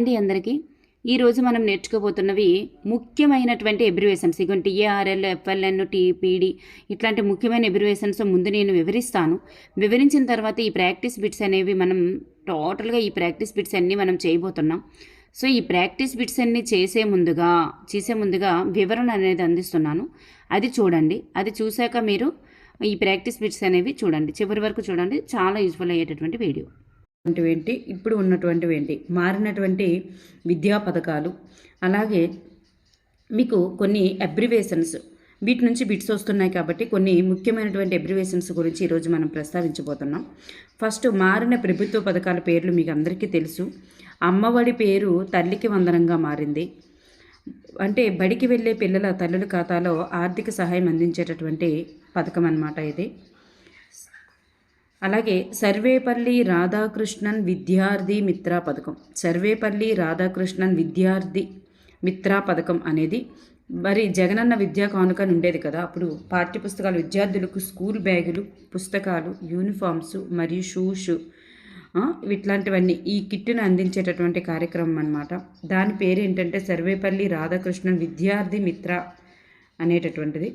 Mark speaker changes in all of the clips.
Speaker 1: అండి అందరికీ ఈరోజు మనం నేర్చుకోబోతున్నవి ముఖ్యమైనటువంటి ఎబ్రివేషన్స్. ఇగో టీఏఆర్ఎల్, ఎఫ్ఎల్ఎన్, టీపీడి ఇట్లాంటి ముఖ్యమైన ఎబ్రివేషన్స్ ముందు నేను వివరిస్తాను. వివరించిన తర్వాత ఈ ప్రాక్టీస్ బిట్స్ అనేవి మనం టోటల్గా ఈ ప్రాక్టీస్ బిట్స్ అన్నీ మనం చేయబోతున్నాం. సో ఈ ప్రాక్టీస్ బిట్స్ అన్నీ చేసే ముందుగా వివరణ అనేది అందిస్తున్నాను. అది చూడండి. అది చూశాక మీరు ఈ ప్రాక్టీస్ బిట్స్ అనేవి చూడండి, చివరి వరకు చూడండి. చాలా యూజ్ఫుల్ అయ్యేటటువంటి వీడియో. ఏంటి ఇప్పుడు ఉన్నటువంటివి ఏంటి, మారినటువంటి విద్యా పథకాలు, అలాగే మీకు కొన్ని అబ్రివేషన్స్, వీటి నుంచి బిట్స్ వస్తున్నాయి కాబట్టి కొన్ని ముఖ్యమైనటువంటి అబ్రివేషన్స్ గురించి ఈరోజు మనం ప్రస్తావించబోతున్నాం. ఫస్ట్, మారిన ప్రభుత్వ పథకాల పేర్లు మీకు అందరికీ తెలుసు. అమ్మఒడి పేరు తల్లికి వందనంగా మారింది. అంటే బడికి వెళ్ళే పిల్లల తల్లుల ఖాతాలో ఆర్థిక సహాయం అందించేటటువంటి పథకం అన్నమాట ఇది. అలాగే సర్వేపల్లి రాధాకృష్ణన్ విద్యార్థి మిత్ర పథకం, సర్వేపల్లి రాధాకృష్ణన్ విద్యార్థి మిత్ర పథకం అనేది మరి జగనన్న విద్యా కానుక ఉండేది కదా. అప్పుడు పాఠ్యపుస్తకాలు, విద్యార్థులకు స్కూల్ బ్యాగులు, పుస్తకాలు, యూనిఫామ్స్ మరియు షూస్ ఇట్లాంటివన్నీ ఈ కిట్టును అందించేటటువంటి కార్యక్రమం అన్నమాట. దాని పేరు ఏంటంటే సర్వేపల్లి రాధాకృష్ణన్ విద్యార్థి మిత్ర అనేటటువంటిది.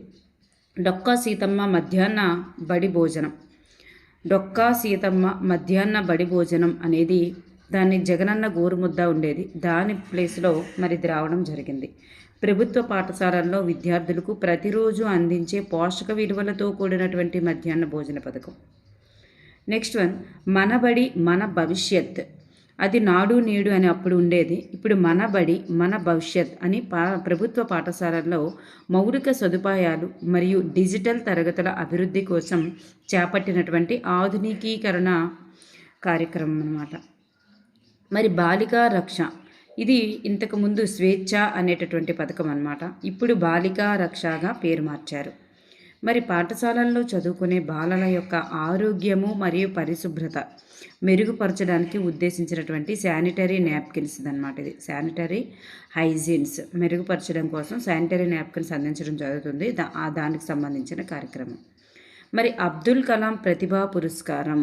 Speaker 1: డొక్కా సీతమ్మ మధ్యాహ్న బడి భోజనం, డొక్కా సీతమ్మ మధ్యాహ్న బడి భోజనం అనేది దాన్ని జగనన్న గోరుముద్ద ఉండేది, దాని ప్లేస్లో మరి ఇది రావడం జరిగింది. ప్రభుత్వ పాఠశాలల్లో విద్యార్థులకు ప్రతిరోజు అందించే పోషక విలువలతో కూడినటువంటి మధ్యాహ్న భోజన పథకం. నెక్స్ట్ వన్, మన బడి మన భవిష్యత్. అది నాడు నేడు అని అప్పుడు ఉండేది, ఇప్పుడు మన బడి మన భవిష్యత్ అని ప్రభుత్వ పాఠశాలల్లో మౌలిక సదుపాయాలు మరియు డిజిటల్ తరగతుల అభివృద్ధి కోసం చేపట్టినటువంటి ఆధునికీకరణ కార్యక్రమం అన్నమాట. మరి బాలికా రక్ష, ఇది ఇంతకుముందు స్వేచ్ఛ అనేటటువంటి పథకం అన్నమాట. ఇప్పుడు బాలికా రక్షగా పేరు మార్చారు. మరి పాఠశాలల్లో చదువుకునే బాలల యొక్క ఆరోగ్యము మరియు పరిశుభ్రత మెరుగుపరచడానికి ఉద్దేశించినటువంటి శానిటరీ నాప్కిన్స్ అన్నమాట. ఇది శానిటరీ హైజీన్స్ మెరుగుపరచడం కోసం శానిటరీ నాప్కిన్స్ అందించడం జరుగుతుంది. దానికి సంబంధించిన కార్యక్రమం. మరి అబ్దుల్ కలాం ప్రతిభా పురస్కారం,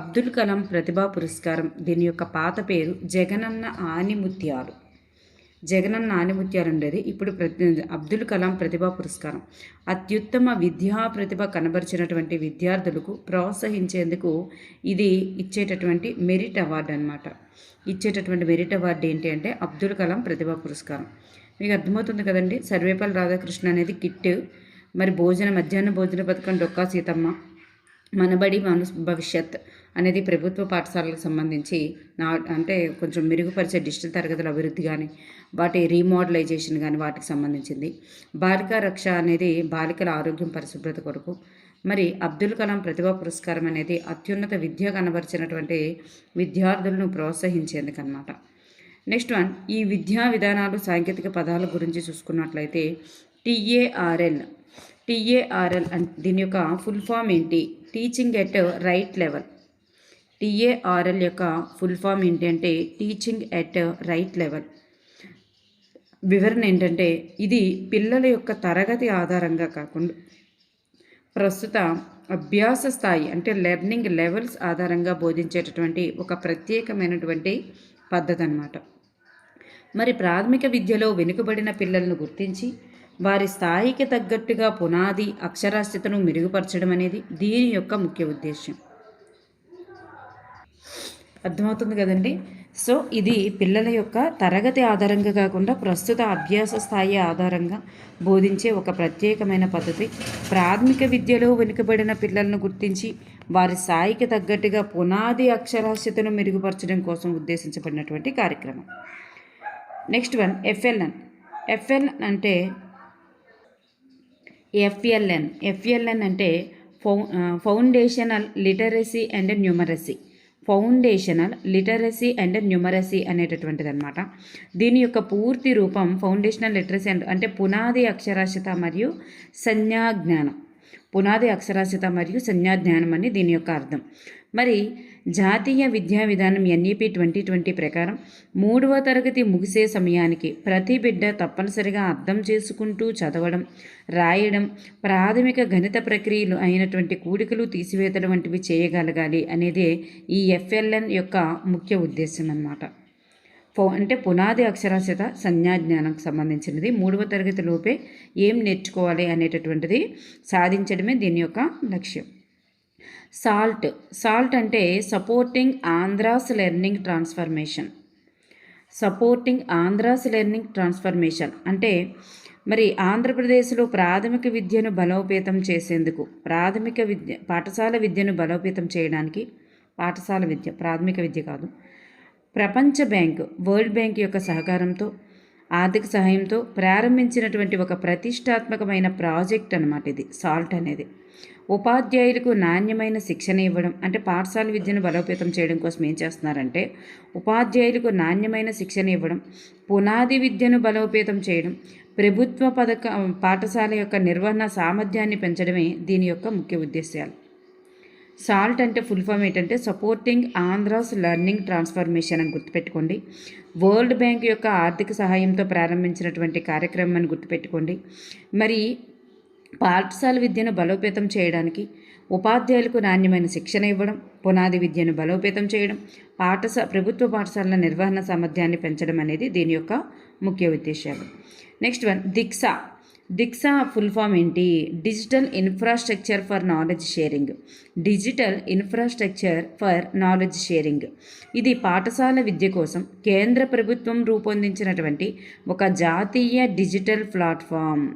Speaker 1: అబ్దుల్ కలాం ప్రతిభా పురస్కారం దీని యొక్క పాత పేరు జగనన్న ఆనిముత్యాలు, జగనన్న ఆనిముత్యాలు ఉండేది, ఇప్పుడు అబ్దుల్ కలాం ప్రతిభా పురస్కారం. అత్యుత్తమ విద్యా ప్రతిభ కనబరిచినటువంటి విద్యార్థులకు ప్రోత్సహించేందుకు ఇది ఇచ్చేటటువంటి మెరిట్ అవార్డు అన్నమాట. ఇచ్చేటటువంటి మెరిట్ అవార్డు ఏంటి అంటే అబ్దుల్ కలాం ప్రతిభా పురస్కారం. మీకు అర్థమవుతుంది కదండి. సర్వేపల్లి రాధాకృష్ణ అనేది కిట్, మరి మధ్యాహ్న భోజన పథకం డొక్కా సీతమ్మ, మనబడి మన భవిష్యత్ అనేది ప్రభుత్వ పాఠశాలకు సంబంధించి అంటే కొంచెం మెరుగుపరిచే డిజిటల్ తరగతుల అభివృద్ధి కానీ వాటి రీమోడలైజేషన్ కానీ వాటికి సంబంధించింది. బాలికా రక్ష అనేది బాలికల ఆరోగ్యం పరిశుభ్రత కొరకు. మరి అబ్దుల్ కలాం ప్రతిభా పురస్కారం అనేది అత్యున్నత విద్య కనబరిచినటువంటి విద్యార్థులను ప్రోత్సహించేందుకు అన్నమాట. నెక్స్ట్ వన్, ఈ విద్యా విధానాలు సాంకేతిక పదాల గురించి చూసుకున్నట్లయితే టీఏఆర్ఎల్, టీఏఆర్ఎల్ దీని యొక్క ఫుల్ ఫామ్ ఏంటి, teaching at right level. TARL యొక్క ఫుల్ ఫామ్ ఏంటి అంటే టీచింగ్ ఎట్ రైట్ లెవెల్. వివరణ ఏంటంటే ఇది పిల్లల యొక్క తరగతి ఆధారంగా కాకుండా ప్రస్తుత అభ్యాస స్థాయి అంటే లెర్నింగ్ లెవెల్స్ ఆధారంగా బోధించేటటువంటి ఒక ప్రత్యేకమైనటువంటి పద్ధతి అన్నమాట. మరి ప్రాథమిక విద్యలో వెనుకబడిన పిల్లలను గుర్తించి వారి స్థాయికి తగ్గట్టుగా పునాది అక్షరాస్యతను మెరుగుపరచడం అనేది దీని యొక్క ముఖ్య ఉద్దేశం. అర్థమవుతుంది కదండి. సో ఇది పిల్లల యొక్క తరగతి ఆధారంగా కాకుండా ప్రస్తుత అభ్యాస స్థాయి ఆధారంగా బోధించే ఒక ప్రత్యేకమైన పద్ధతి. ప్రాథమిక విద్యలో వెనుకబడిన పిల్లలను గుర్తించి వారి స్థాయికి తగ్గట్టుగా పునాది అక్షరాస్యతను మెరుగుపరచడం కోసం ఉద్దేశించబడినటువంటి కార్యక్రమం. Next one, FLN. ఎఫ్ఎల్ఎన్ అంటే ఎఫ్ఎల్ఎన్ అంటే foundational literacy and numeracy, foundational literacy and numeracy అనేటటువంటిది అనమాట. దీని యొక్క పూర్తి రూపం ఫౌండేషనల్ లిటరసీ అంటే పునాది అక్షరాస్యత మరియు సంజ్ఞాజ్ఞానం, పునాది అక్షరాస్యత మరియు సంజ్ఞాజ్ఞానం అని దీని యొక్క అర్థం. మరి జాతీయ విద్యా విధానం ఎన్ఈపి 2020 ప్రకారం 3వ తరగతి ముగిసే సమయానికి ప్రతి బిడ్డ తప్పనిసరిగా అర్థం చేసుకుంటూ చదవడం, రాయడం, ప్రాథమిక గణిత ప్రక్రియలు అయినటువంటి కూడికలు, తీసివేతలు వంటివి చేయగలగాలి అనేదే ఈ ఎఫ్ఎల్ఎన్ యొక్క ముఖ్య ఉద్దేశం అన్నమాట. అంటే పునాది అక్షరాస్యత సంజ్ఞాజ్ఞానంకి సంబంధించినది. 3వ తరగతి లోపే ఏం నేర్చుకోవాలి అనేటటువంటిది సాధించడమే దీని యొక్క లక్ష్యం. సాల్ట్ అంటే supporting Andhra's learning transformation. Supporting Andhra's learning transformation అంటే మరి ఆంధ్రప్రదేశ్లో ప్రాథమిక విద్యను బలోపేతం చేసేందుకు, పాఠశాల విద్యను బలోపేతం చేయడానికి, ప్రాథమిక విద్య కాదు, ప్రపంచ బ్యాంకు, వరల్డ్ బ్యాంక్ యొక్క సహకారంతో, ఆర్థిక సహాయంతో ప్రారంభించినటువంటి ఒక ప్రతిష్టాత్మకమైన ప్రాజెక్ట్ అన్నమాట ఇది సాల్ట్ అనేది. ఉపాధ్యాయులకు నాణ్యమైన శిక్షణ ఇవ్వడం, అంటే పాఠశాల విద్యను బలోపేతం చేయడం కోసం ఏం చేస్తున్నారంటే ఉపాధ్యాయులకు నాణ్యమైన శిక్షణ ఇవ్వడం, పునాది విద్యను బలోపేతం చేయడం, ప్రభుత్వ పాఠశాల యొక్క నిర్వహణ సామర్థ్యాన్ని పెంచడమే దీని యొక్క ముఖ్య ఉద్దేశాలు. సాల్ట్ అంటే ఫుల్ ఫామ్ ఏంటంటే సపోర్టింగ్ ఆంధ్రాస్ లెర్నింగ్ ట్రాన్స్ఫర్మేషన్ అని గుర్తుపెట్టుకోండి. వరల్డ్ బ్యాంక్ యొక్క ఆర్థిక సహాయంతో ప్రారంభించినటువంటి కార్యక్రమం అని గుర్తుపెట్టుకోండి. మరి పాఠశాల విద్యను బలోపేతం చేయడానికి, ఉపాధ్యాయులకు నాణ్యమైన శిక్షణ ఇవ్వడం, పునాది విద్యను బలోపేతం చేయడం, ప్రభుత్వ పాఠశాలల నిర్వహణ సామర్థ్యాన్ని పెంచడం అనేది దీని యొక్క ముఖ్య ఉద్దేశాలు. నెక్స్ట్ వన్ దీక్ష ఫుల్ ఫామ్ ఏంటి? Digital infrastructure for knowledge sharing. Digital infrastructure for knowledge sharing ఇది పాఠశాల విద్య కోసం కేంద్ర ప్రభుత్వం రూపొందించినటువంటి ఒక జాతీయ డిజిటల్ ప్లాట్ఫామ్.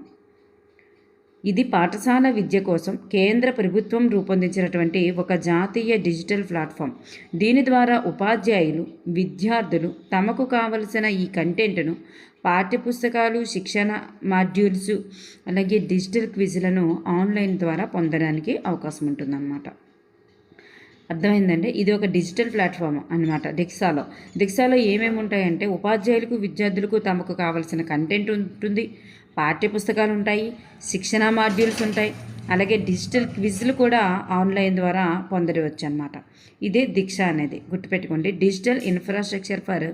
Speaker 1: ఇది పాఠశాల విద్య కోసం కేంద్ర ప్రభుత్వం రూపొందించినటువంటి ఒక జాతీయ డిజిటల్ ప్లాట్ఫామ్. దీని ద్వారా ఉపాధ్యాయులు, విద్యార్థులు తమకు కావలసిన ఈ కంటెంట్ను, పాఠ్యపుస్తకాలు, శిక్షణ మాడ్యూల్స్, అలాగే డిజిటల్ క్విజ్లను ఆన్లైన్ ద్వారా పొందడానికి అవకాశం ఉంటుందన్నమాట. అర్థమైందండి? ఇది ఒక డిజిటల్ ప్లాట్ఫామ్ అన్నమాట. దీక్షలో ఏమేమి ఉంటాయంటే ఉపాధ్యాయులకు, విద్యార్థులకు తమకు కావాల్సిన కంటెంట్ ఉంటుంది, పాఠ్యపుస్తకాలు ఉంటాయి, శిక్షణ మాడ్యూల్స్ ఉంటాయి, అలాగే డిజిటల్ క్విజ్లు కూడా ఆన్లైన్ ద్వారా పొందవచ్చు అన్నమాట. ఇదే దీక్ష అనేది గుర్తుపెట్టుకోండి. Digital infrastructure for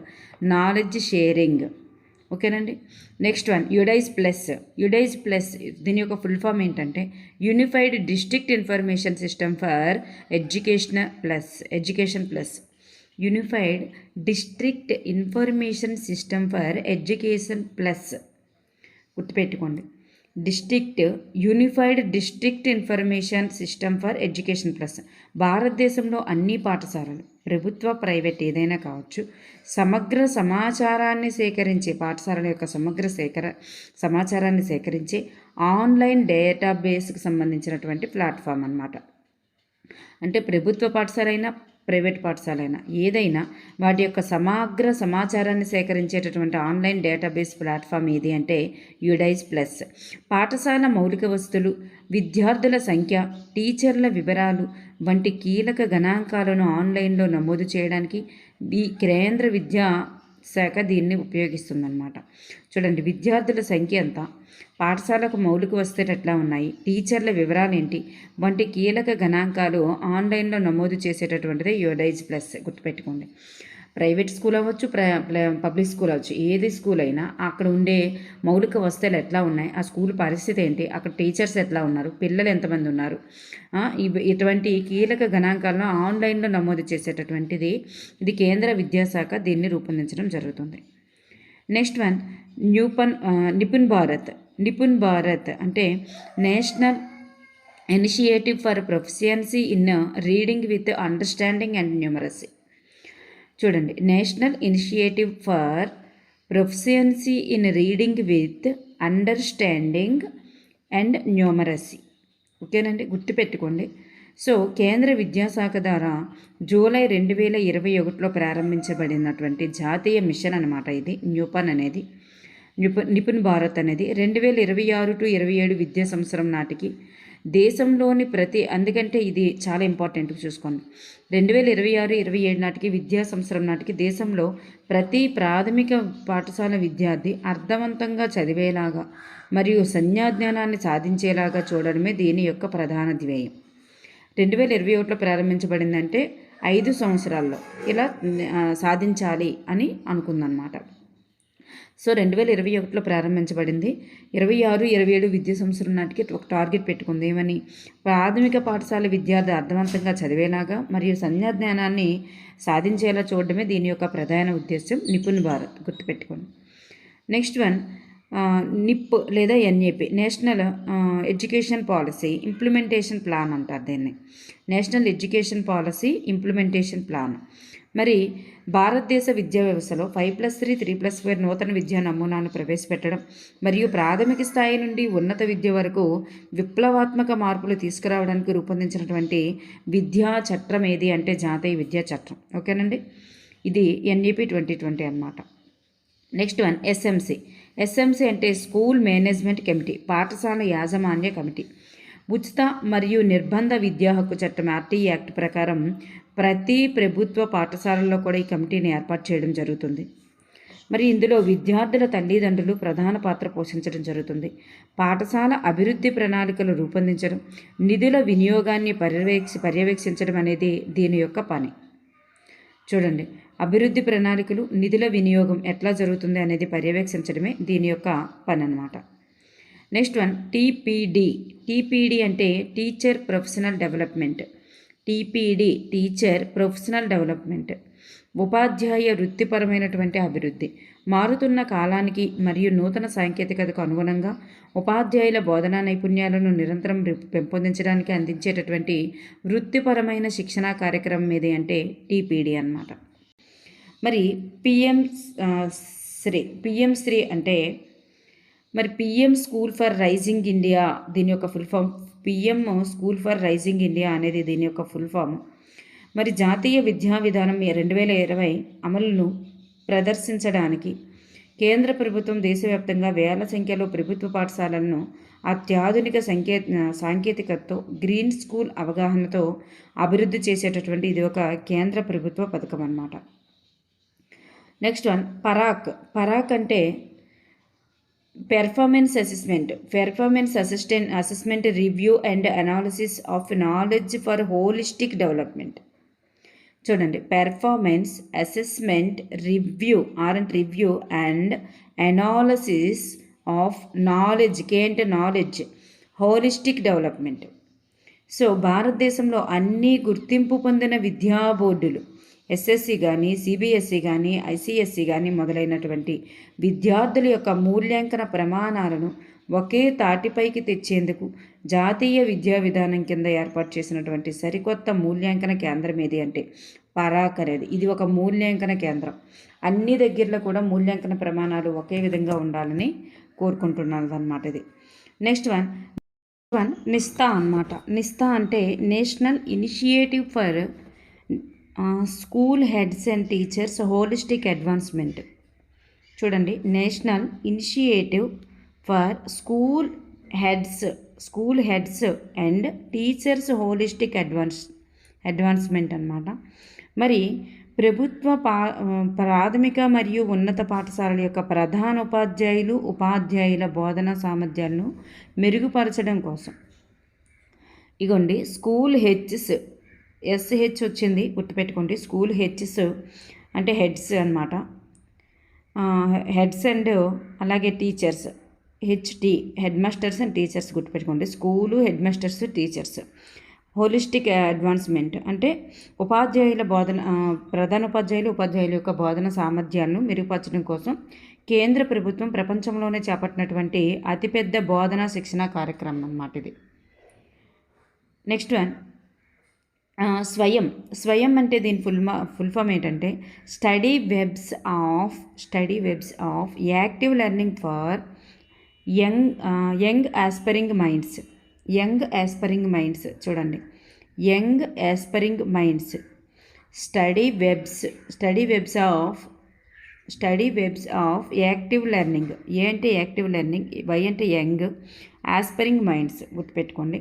Speaker 1: knowledge sharing. ఓకేనండి. Next one UDISE plus. దీని యొక్క ఫుల్ ఫామ్ ఏంటంటే unified district information system for education plus. Unified district information system for education plus. గుర్తుపెట్టుకోండి. Unified district information system for education plus. భారతదేశంలో అన్ని పాఠశాలలు, ప్రభుత్వ, private ఏదైనా కావచ్చు, సమగ్ర సమాచారాన్ని సేకరించే, పాఠశాలల యొక్క సమాచారాన్ని సేకరించే ఆన్లైన్ డేటాబేస్కి సంబంధించినటువంటి ప్లాట్ఫామ్ అన్నమాట. అంటే ప్రభుత్వ పాఠశాల అయినా, ప్రైవేట్ పాఠశాల అయినా ఏదైనా వాటి యొక్క సమగ్ర సమాచారాన్ని సేకరించేటటువంటి ఆన్లైన్ డేటాబేస్ ప్లాట్ఫామ్ ఏది అంటే యుడైజ్ ప్లస్. పాఠశాల మౌలిక వస్తువులు, విద్యార్థుల సంఖ్య, టీచర్ల వివరాలు వంటి కీలక గణాంకాలను ఆన్లైన్లో నమోదు చేయడానికి ఈ కేంద్ర విద్యా శాఖ దీన్ని ఉపయోగిస్తుందన్నమాట. చూడండి, విద్యార్థుల సంఖ్య ఎంత, పాఠశాలకు మౌలిక వస్తువులు ఎట్లా ఉన్నాయి, టీచర్ల వివరాలు ఏంటి వంటి కీలక గణాంకాలు ఆన్లైన్లో నమోదు చేసేటటువంటిదే యుడైజ్ ప్లస్. గుర్తుపెట్టుకోండి. ప్రైవేట్ స్కూల్ అవ్వచ్చు, పబ్లిక్ స్కూల్ అవ్వచ్చు, ఏది స్కూల్ అయినా అక్కడ ఉండే మౌలిక వస్తువులు ఎట్లా ఉన్నాయి, ఆ స్కూల్ పరిస్థితి ఏంటి, అక్కడ టీచర్స్ ఎట్లా ఉన్నారు, పిల్లలు ఎంతమంది ఉన్నారు, ఇటువంటి కీలక గణాంకాలను ఆన్లైన్లో నమోదు చేసేటటువంటిది ఇది కేంద్ర విద్యాశాఖ దీన్ని రూపొందించడం జరుగుతుంది. నెక్స్ట్ వన్ నిపుణ్ భారత్ అంటే national initiative for proficiency in reading with understanding and numeracy. చూడండి, national initiative for proficiency in reading with understanding and numeracy. ఓకేనండి, గుర్తుపెట్టుకోండి. సో కేంద్ర విద్యాశాఖ ద్వారా జూలై 2021లో ప్రారంభించబడినటువంటి జాతీయ మిషన్ అనమాట ఇది. నిపుణ్ భారత్ అనేది 2026 to 27 విద్యా సంవత్సరం నాటికి దేశంలోని అందుకంటే ఇది చాలా ఇంపార్టెంట్ చూసుకోండి. 2026-27 నాటికి విద్యా సంవత్సరం నాటికి దేశంలో ప్రతి ప్రాథమిక పాఠశాల విద్యార్థి అర్థవంతంగా చదివేలాగా మరియు సంజ్ఞాజ్ఞానాన్ని సాధించేలాగా చూడడమే దీని యొక్క ప్రధాన ధ్యేయం. 2021లో ప్రారంభించబడిందంటే 5 సంవత్సరాల్లో ఇలా సాధించాలి అని అనుకుందన్నమాట. సో 2021లో ప్రారంభించబడింది. 26, 27 విద్యా సంవత్సరం నాటికి ఒక టార్గెట్ పెట్టుకుంది. ఏమని? ప్రాథమిక పాఠశాల విద్యార్థి అర్థవంతంగా చదివేలాగా మరియు సంజ్ఞాజ్ఞానాన్ని సాధించేలా చూడడమే దీని యొక్క ప్రధాన ఉద్దేశం. నిపుణ్ భారత్ గుర్తుపెట్టుకోండి. నెక్స్ట్ వన్ నిప్ లేదా NAP, national education policy implementation plan అంటారు దీన్ని. National education policy implementation plan. మరి భారతదేశ విద్యా వ్యవస్థలో 5+3, 3+4 నూతన విద్యా నమూనాను ప్రవేశపెట్టడం మరియు ప్రాథమిక స్థాయి నుండి ఉన్నత విద్య వరకు విప్లవాత్మక మార్పులు తీసుకురావడానికి రూపొందించినటువంటి విద్యా చట్టం ఏది అంటే జాతీయ విద్యా చట్టం. ఓకేనండి, ఇది ఎన్ఈపి 2020 అన్నమాట. నెక్స్ట్ వన్ ఎస్ఎంసి అంటే స్కూల్ మేనేజ్మెంట్ కమిటీ, పాఠశాల యాజమాన్య కమిటీ. ఉచిత మరియు నిర్బంధ విద్యా హక్కు చట్టం ఆర్టీ యాక్ట్ ప్రకారం ప్రతి ప్రభుత్వ పాఠశాలల్లో కూడా ఈ కమిటీని ఏర్పాటు చేయడం జరుగుతుంది. మరి ఇందులో విద్యార్థుల తల్లిదండ్రులు ప్రధాన పాత్ర పోషించడం జరుగుతుంది. పాఠశాల అభివృద్ధి ప్రణాళికలు రూపొందించడం, నిధుల వినియోగాన్ని పర్యవేక్షించడం అనేది దీని యొక్క పని. చూడండి, అభివృద్ధి ప్రణాళికలు, నిధుల వినియోగం ఎట్లా జరుగుతుంది అనేది పర్యవేక్షించడమే దీని యొక్క పని అన్నమాట. నెక్స్ట్ వన్ టీపీడీ అంటే teacher professional development. TPD teacher professional development, ఉపాధ్యాయ వృత్తిపరమైనటువంటి అభివృద్ధి. మారుతున్న కాలానికి మరియు నూతన సాంకేతికతకు అనుగుణంగా ఉపాధ్యాయుల బోధనా నైపుణ్యాలను నిరంతరం పెంపొందించడానికి అందించేటటువంటి వృత్తిపరమైన శిక్షణా కార్యక్రమం ఏది అంటే టీపీడీ అన్నమాట. మరి పిఎం శ్రీ అంటే మరి PM school for rising India, దీని యొక్క full form. PM school for rising India అనేది దీని యొక్క ఫుల్ ఫామ్. మరి జాతీయ విద్యా విధానం 2020 అమలును ప్రదర్శించడానికి కేంద్ర ప్రభుత్వం దేశవ్యాప్తంగా వేల సంఖ్యలో ప్రభుత్వ పాఠశాలలను అత్యాధునిక సాంకేతికతతో గ్రీన్ స్కూల్ అవగాహనతో అభివృద్ధి చేసేటటువంటి ఇది ఒక కేంద్ర ప్రభుత్వ పథకం అన్నమాట. నెక్స్ట్ వన్ పరాక్ అంటే performance assessment review and analysis of knowledge for holistic development. చూడండి, performance assessment review and analysis of knowledge knowledge holistic development. So భారతదేశంలో అన్ని గుర్తింపు పొందిన విద్యా బోర్డులు, ఎస్ఎస్సి కానీ, సిబిఎస్ఈ కానీ, ఐసిఎస్సి కానీ మొదలైనటువంటి విద్యార్థుల యొక్క మూల్యాంకన ప్రమాణాలను ఒకే తాటిపైకి తెచ్చేందుకు జాతీయ విద్యా విధానం కింద ఏర్పాటు చేసినటువంటి సరికొత్త మూల్యాంకన కేంద్రం ఏది అంటే పరాక్ అనేది. ఇది ఒక మూల్యాంకన కేంద్రం. అన్ని దగ్గరలో కూడా మూల్యాంకన ప్రమాణాలు ఒకే విధంగా ఉండాలని కోరుకుంటున్నాను అన్నమాట ఇది. నెక్స్ట్ వన్ నిస్తా అన్నమాట. నిస్తా అంటే national initiative for school heads and teachers holistic advancement. చూడండి, national initiative for school heads and teachers holistic advancement అన్నమాట. మరి ప్రభుత్వ ప్రాథమిక మరియు ఉన్నత పాఠశాలల యొక్క ప్రధాన ఉపాధ్యాయుల బోధనా సామర్థ్యాలను మెరుగుపరచడం కోసం ఇగోండి స్కూల్ ఎస్హెచ్ వచ్చింది, గుర్తుపెట్టుకోండి. స్కూల్ హెడ్స్ అంటే హెడ్స్ అన్నమాట. హెడ్స్ అండ్ అలాగే teachers, head masters and teachers గుర్తుపెట్టుకోండి. School, head masters, teachers. Holistic advancement అంటే ప్రధాన ఉపాధ్యాయుల యొక్క బోధన సామర్థ్యాలను మెరుగుపరచడం కోసం కేంద్ర ప్రభుత్వం ప్రపంచంలోనే చేపట్టినటువంటి అతిపెద్ద బోధనా శిక్షణ కార్యక్రమం అన్నమాట ఇది. నెక్స్ట్ వన్ స్వయం అంటే దీని ఫుల్ ఫామ్ ఏంటంటే study webs of active learning for young aspiring minds. చూడండి, young aspiring minds. Study webs of active learning. A అంటే యాక్టివ్ లెర్నింగ్, వై అంటే యంగ్, ఆస్పైరింగ్ మైండ్స్ గుర్తుపెట్టుకోండి.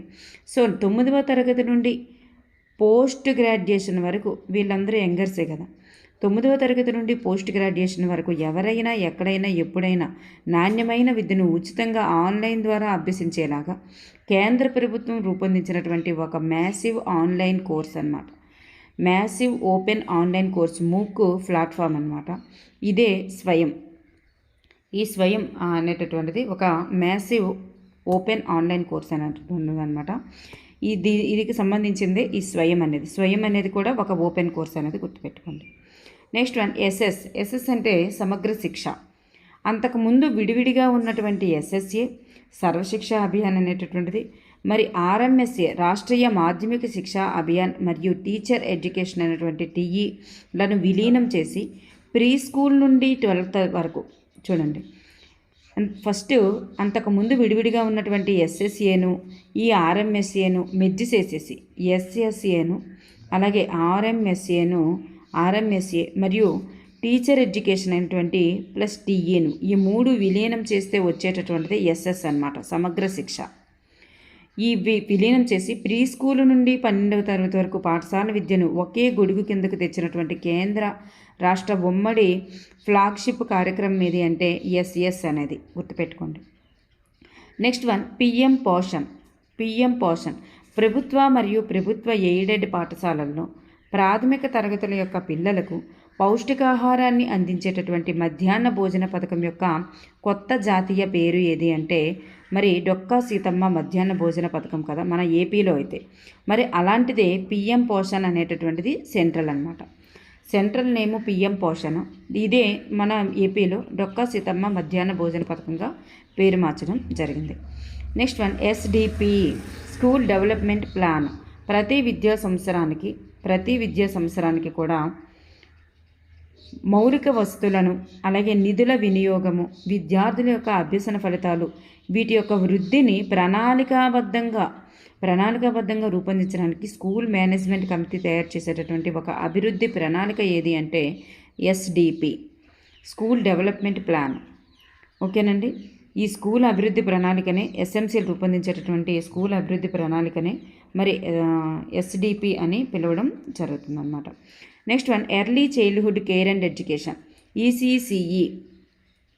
Speaker 1: సో 9వ తరగతి నుండి పోస్ట్ గ్రాడ్యుయేషన్ వరకు వీళ్ళందరూ యంగర్సే కదా. 9వ తరగతి నుండి పోస్ట్ గ్రాడ్యుయేషన్ వరకు ఎవరైనా ఎక్కడైనా ఎప్పుడైనా నాణ్యమైన విద్యను ఉచితంగా ఆన్లైన్ ద్వారా అభ్యసించేలాగా కేంద్ర ప్రభుత్వం రూపొందించినటువంటి ఒక మ్యాసివ్ ఆన్లైన్ కోర్స్ అన్నమాట. Massive open online course, MOOC platform అన్నమాట. ఇదే స్వయం. ఈ స్వయం అనేటటువంటిది ఒక మ్యాసివ్ ఓపెన్ ఆన్లైన్ కోర్స్ అనేటటువంటిది అనమాట. ఇదికి సంబంధించింది ఈ స్వయం అనేది కూడా ఒక ఓపెన్ కోర్స్ అనేది గుర్తుపెట్టుకోండి. నెక్స్ట్ వన్ ఎస్ఎస్ అంటే సమగ్ర శిక్ష. అంతకుముందు విడివిడిగా ఉన్నటువంటి ఎస్ఎస్ఏ సర్వశిక్ష అభియాన్ అనేటటువంటిది, మరి ఆర్ఎంఎస్ఏ రాష్ట్రీయ మాధ్యమిక శిక్షా అభియాన్ మరియు టీచర్ ఎడ్యుకేషన్ అనేటువంటి టీఈలను విలీనం చేసి ప్రీ స్కూల్ నుండి 12th వరకు చూడండి. ఫస్ట్ అంతకుముందు విడివిడిగా ఉన్నటువంటి ఎస్ఎస్ఏను ఈ ఆర్ఎంఎస్ఏను మెర్జ్ చేసేసి ఎస్ఎస్ఏను అలాగే ఆర్ఎంఎస్ఏ మరియు టీచర్ ఎడ్యుకేషన్ అయినటువంటి ప్లస్ టీఏను ఈ 3 విలీనం చేస్తే వచ్చేటటువంటిది ఎస్ఎస్ అన్నమాట, సమగ్ర శిక్ష. ఈ విలీనం చేసి ప్రీ స్కూల్ నుండి 12వ తరగతి వరకు పాఠశాల విద్యను ఒకే గొడుగు కిందకు తెచ్చినటువంటి కేంద్ర రాష్ట్ర ఉమ్మడి ఫ్లాగ్షిప్ కార్యక్రమం ఏది అంటే ఎస్ఎస్ అనేది గుర్తుపెట్టుకోండి. నెక్స్ట్ వన్ పిఎం పోషణ్ ప్రభుత్వ మరియు ప్రభుత్వ ఎయిడెడ్ పాఠశాలల్లో ప్రాథమిక తరగతుల యొక్క పిల్లలకు పౌష్టికాహారాన్ని అందించేటటువంటి మధ్యాహ్న భోజన పథకం యొక్క కొత్త జాతీయ పేరు ఏది అంటే మరి డొక్కా సీతమ్మ మధ్యాహ్న భోజన పథకం కదా మన ఏపీలో అయితే. మరి అలాంటిదే పిఎం పోషణ్ అనేటటువంటిది సెంట్రల్ అన్నమాట. సెంట్రల్ నేము పిఎం పోషణ్, ఇదే మన ఏపీలో డొక్కా సీతమ్మ మధ్యాహ్న భోజన పథకంగా పేరు మార్చడం జరిగింది. Next one SDP school development plan. ప్రతి విద్యా సంవత్సరానికి కూడా మౌలిక వస్తువులను అలాగే నిధుల వినియోగము, విద్యార్థుల యొక్క అభ్యసన ఫలితాలు, వీటి యొక్క వృద్ధిని ప్రణాళికాబద్ధంగా రూపొందించడానికి స్కూల్ మేనేజ్మెంట్ కమిటీ తయారు చేసేటటువంటి ఒక అభివృద్ధి ప్రణాళిక ఏది అంటే ఎస్డిపి స్కూల్ డెవలప్మెంట్ ప్లాన్. ఓకేనండి. ఈ స్కూల్ అభివృద్ధి ప్రణాళికనే ఎస్ఎంసీలు రూపొందించేటటువంటి స్కూల్ అభివృద్ధి ప్రణాళికనే మరి ఎస్డిపి అని పిలవడం జరుగుతుందన్నమాట. Next one early childhood care and education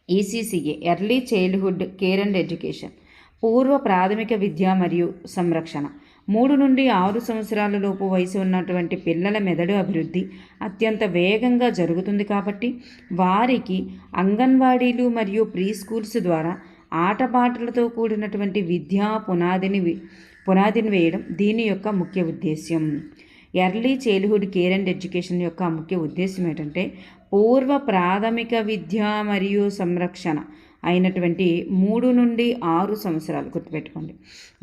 Speaker 1: ECCE early childhood care and education పూర్వ ప్రాథమిక విద్య మరియు సంరక్షణ. 3 నుండి 6 సంవత్సరాల లోపు వయసు ఉన్నటువంటి పిల్లల మెదడు అభివృద్ధి అత్యంత వేగంగా జరుగుతుంది కాబట్టి వారికి అంగన్వాడీలు మరియు ప్రీ స్కూల్స్ ద్వారా ఆటపాటలతో కూడినటువంటి విద్యా పునాదిని వేయడం దీని యొక్క ముఖ్య ఉద్దేశ్యం. Early childhood care and education యొక్క ముఖ్య ఉద్దేశం ఏంటంటే పూర్వ ప్రాథమిక విద్య మరియు సంరక్షణ అయినటువంటి 3 నుండి 6 సంవత్సరాలు గుర్తుపెట్టుకోండి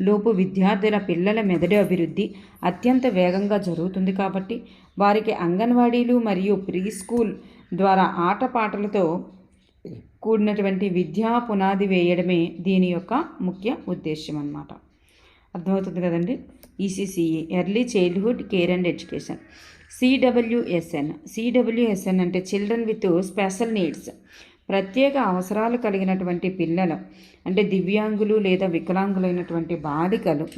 Speaker 1: లోపు విద్యార్థుల పిల్లల మెదడు అభివృద్ధి అత్యంత వేగంగా జరుగుతుంది కాబట్టి వారికి అంగన్వాడీలు మరియు ప్రీ స్కూల్ ద్వారా ఆటపాటలతో కూడినటువంటి విద్యా పునాది వేయడమే దీని యొక్క ముఖ్య ఉద్దేశ్యం అన్నమాట. అర్థమవుతుంది కదండి. ECCE early childhood care and education. CWSN అంటే చిల్డ్రన్ విత్ స్పెషల్ నీడ్స్, ప్రత్యేక అవసరాలు కలిగినటువంటి పిల్లలు అంటే దివ్యాంగులు లేదా వికలాంగులైనటువంటి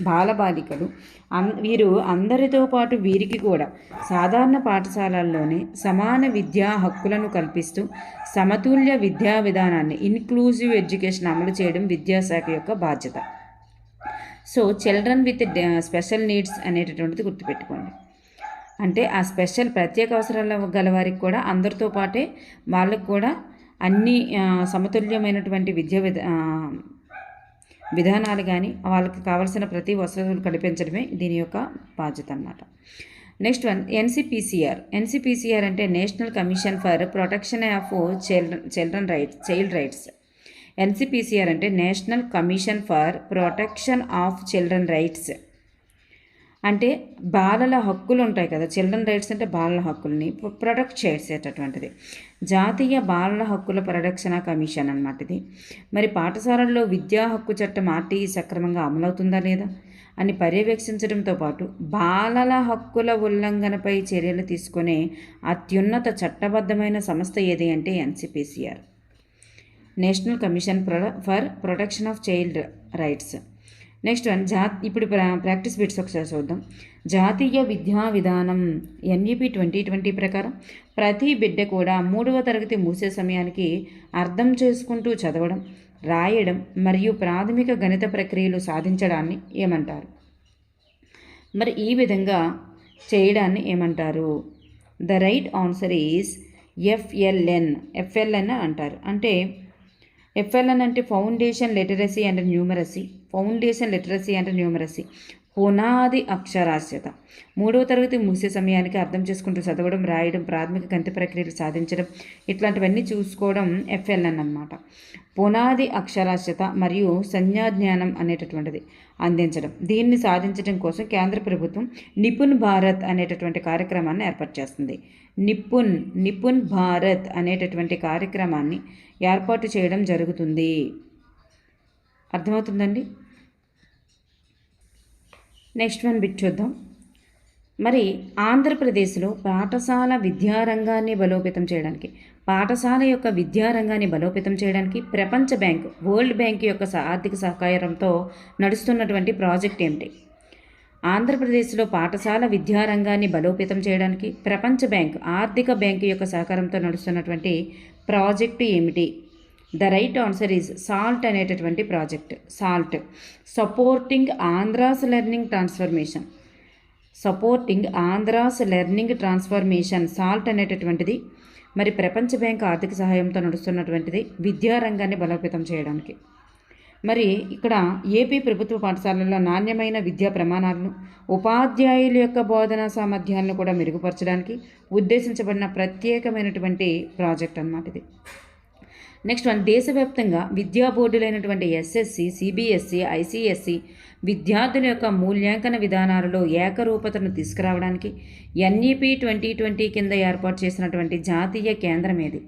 Speaker 1: బాలబాలికలు వీరు అందరితో పాటు వీరికి కూడా సాధారణ పాఠశాలల్లోనే సమాన విద్యా హక్కులను కల్పిస్తూ సమతుల్య విద్యా విధానాన్ని ఇన్క్లూజివ్ ఎడ్యుకేషన్ అమలు చేయడం విద్యాశాఖ యొక్క బాధ్యత. So children with special needs అనేటటువంటిది గుర్తుపెట్టుకోండి. అంటే ఆ ప్రత్యేక అవసరాల గల వారికి కూడా అందరితో పాటే వాళ్ళకు కూడా అన్ని సమతుల్యమైనటువంటి విధానాలు కానీ వాళ్ళకి కావాల్సిన ప్రతి వసతులు కల్పించడమే దీని యొక్క బాధ్యత అన్నమాట. నెక్స్ట్ వన్ ఎన్సిపిసిఆర్ అంటే national commission for protection of child rights. NCPCR అంటే national commission for protection of children rights, అంటే బాలల హక్కులు ఉంటాయి కదా, చిల్డ్రన్ రైట్స్ అంటే బాలల హక్కుల్ని ప్రొటెక్ట్ చేసేటటువంటిది జాతీయ బాలల హక్కుల పరిరక్షణ కమిషన్ అన్నమాట ఇది. మరి పాఠశాలల్లో విద్యా హక్కు చట్టం ఆర్టీఈ సక్రమంగా అమలవుతుందా లేదా అని పర్యవేక్షించడంతో పాటు బాలల హక్కుల ఉల్లంఘనపై చర్యలు తీసుకునే అత్యున్నత చట్టబద్ధమైన సంస్థ ఏది అంటే NCPCR, national commission for protection of child rights. Next one ఇప్పుడు ప్రాక్టీస్ బిట్స్ ఒకసారి చూద్దాం. జాతీయ విద్యా విధానం ఎన్ఈపి 2020 ప్రకారం ప్రతి బిడ్డ కూడా 3వ తరగతి ముగిసే సమయానికి అర్థం చేసుకుంటూ చదవడం, రాయడం మరియు ప్రాథమిక గణిత ప్రక్రియలు సాధించడాన్ని ఏమంటారు? మరి ఈ విధంగా చేయడాన్ని ఏమంటారు? The right answer is FLN అంటారు. అంటే FLN అంటే foundation literacy and numeracy. Foundation literacy and numeracy, పునాది అక్షరాస్యత. 3వ తరగతి ముగిసే సమయానికి అర్థం చేసుకుంటూ చదవడం, రాయడం, ప్రాథమిక గణిత ప్రక్రియలు సాధించడం, ఇట్లాంటివన్నీ చూసుకోవడం FLN అన్నమాట. పునాది అక్షరాస్యత మరియు సంజ్ఞాజ్ఞానం అనేటటువంటిది అందించడం. దీన్ని సాధించడం కోసం కేంద్ర ప్రభుత్వం నిపుణ్ భారత్ అనేటటువంటి కార్యక్రమాన్ని ఏర్పాటు చేస్తుంది. నిపుణ్ భారత్ అనేటటువంటి కార్యక్రమాన్ని ఏర్పాటు చేయడం జరుగుతుంది. అర్థమవుతుందండి? నెక్స్ట్ వన్ బిట్ చూద్దాం. మరి ఆంధ్రప్రదేశ్లో పాఠశాల విద్యారంగాన్ని బలోపేతం చేయడానికి, పాఠశాల యొక్క విద్యారంగాన్ని బలోపేతం చేయడానికి ప్రపంచ బ్యాంక్, వరల్డ్ బ్యాంక్ యొక్క ఆర్థిక సహకారంతో నడుస్తున్నటువంటి ప్రాజెక్ట్ ఏమిటి? ఆంధ్రప్రదేశ్లో పాఠశాల విద్యారంగాన్ని బలోపేతం చేయడానికి ప్రపంచ బ్యాంక్, ఆర్థిక బ్యాంకు యొక్క సహకారంతో నడుస్తున్నటువంటి ప్రాజెక్టు ఏమిటి? The right answer is SALT అనేటటువంటి project. SALT, supporting Andhra's learning transformation. Supporting Andhra's learning transformation, SALT అనేటటువంటిది మరి ప్రపంచ బ్యాంక్ ఆర్థిక సహాయంతో నడుస్తున్నటువంటిది విద్యారంగాన్ని బలోపేతం చేయడానికి. మరి ఇక్కడ ఏపీ ప్రభుత్వ పాఠశాలల్లో నాణ్యమైన విద్యా ప్రమాణాలను, ఉపాధ్యాయుల యొక్క బోధనా సామర్థ్యాలను కూడా మెరుగుపరచడానికి ఉద్దేశించబడిన ప్రత్యేకమైనటువంటి ప్రాజెక్ట్ అన్నమాట ఇది. నెక్స్ట్ వన్, దేశవ్యాప్తంగా విద్యా బోర్డులైనటువంటి SSC, CBSE, ICSE విద్యార్థుల యొక్క మూల్యాంకన విధానాలలో ఏకరూపతను తీసుకురావడానికి NEP 2020 కింద ఏర్పాటు చేసినటువంటి జాతీయ కేంద్రం ఏది?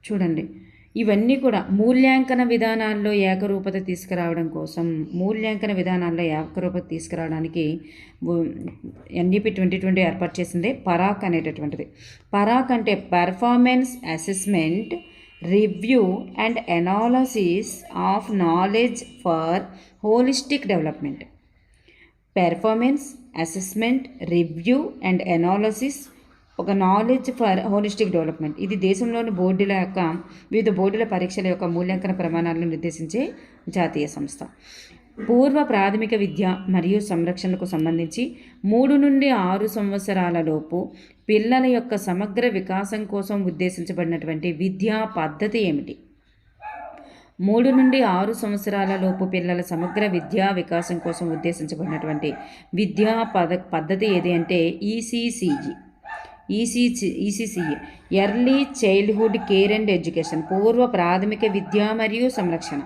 Speaker 1: చూడండి, ఇవన్నీ కూడా మూల్యాంకన విధానాల్లో ఏకరూపత తీసుకురావడం కోసం, మూల్యాంకన విధానాల్లో ఏకరూపత తీసుకురావడానికి NEP 2020 ఏర్పాటు చేసిందే పరాక్ అనేటటువంటిది. పరాక్ అంటే performance assessment, review and analysis of knowledge for holistic development. Performance assessment, review and analysis ఒక నాలెడ్జ్ ఫర్ హోలిస్టిక్ డెవలప్మెంట్. ఇది దేశంలోని బోర్డుల యొక్క వివిధ బోర్డుల పరీక్షల యొక్క మూల్యాంకన ప్రమాణాలను నిర్దేశించే జాతీయ సంస్థ. పూర్వ ప్రాథమిక విద్య మరియు సంరక్షణకు సంబంధించి 3 నుండి 6 సంవత్సరాల లోపు పిల్లల యొక్క సమగ్ర వికాసం కోసం ఉద్దేశించబడినటువంటి విద్యా పద్ధతి ఏమిటి? 3 నుండి 6 సంవత్సరాల లోపు పిల్లల సమగ్ర విద్యా వికాసం కోసం ఉద్దేశించబడినటువంటి విద్యా పద్ధతి ఏది అంటే ECCE, early childhood care and education, పూర్వ ప్రాథమిక విద్య మరియు సంరక్షణ.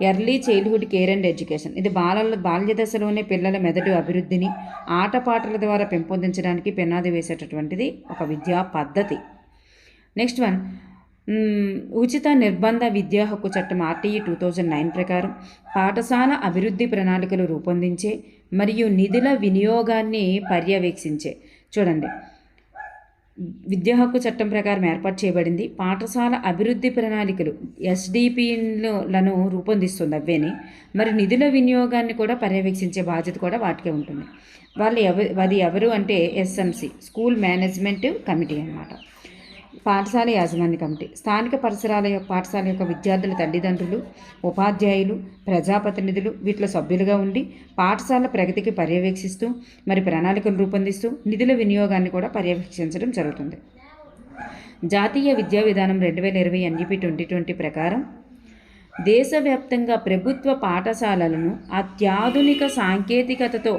Speaker 1: Early childhood care and education ఇది బాల్య దశలోనే పిల్లల మెదడు అభివృద్ధిని ఆటపాటల ద్వారా పెంపొందించడానికి పెనాది వేసేటటువంటిది ఒక విద్యా పద్ధతి. నెక్స్ట్ వన్, ఉచిత నిర్బంధ విద్యా హక్కు చట్టం RTE 2009 ప్రకారం పాఠశాల అభివృద్ధి ప్రణాళికలు రూపొందించే మరియు నిధుల వినియోగాన్ని పర్యవేక్షించే. చూడండి, విద్యా హక్కు చట్టం ప్రకారం ఏర్పాటు చేయబడింది. పాఠశాల అభివృద్ధి ప్రణాళికలు SDPలను రూపొందిస్తుంది అవేని. మరి నిధుల వినియోగాన్ని కూడా పర్యవేక్షించే బాధ్యత కూడా వాటికే ఉంటుంది. అది ఎవరు అంటే SMC, స్కూల్ మేనేజ్మెంట్ కమిటీ అన్నమాట. పాఠశాల యాజమాన్య కమిటీ స్థానిక పాఠశాల యొక్క విద్యార్థుల తల్లిదండ్రులు, ఉపాధ్యాయులు, ప్రజాప్రతినిధులు వీటిలో సభ్యులుగా ఉండి పాఠశాల ప్రగతికి పర్యవేక్షిస్తూ మరి ప్రణాళికలు రూపొందిస్తూ నిధుల వినియోగాన్ని కూడా పర్యవేక్షించడం జరుగుతుంది. జాతీయ విద్యా విధానం 2020 NEP 2020 ప్రకారం దేశవ్యాప్తంగా ప్రభుత్వ పాఠశాలలను అత్యాధునిక సాంకేతికతతో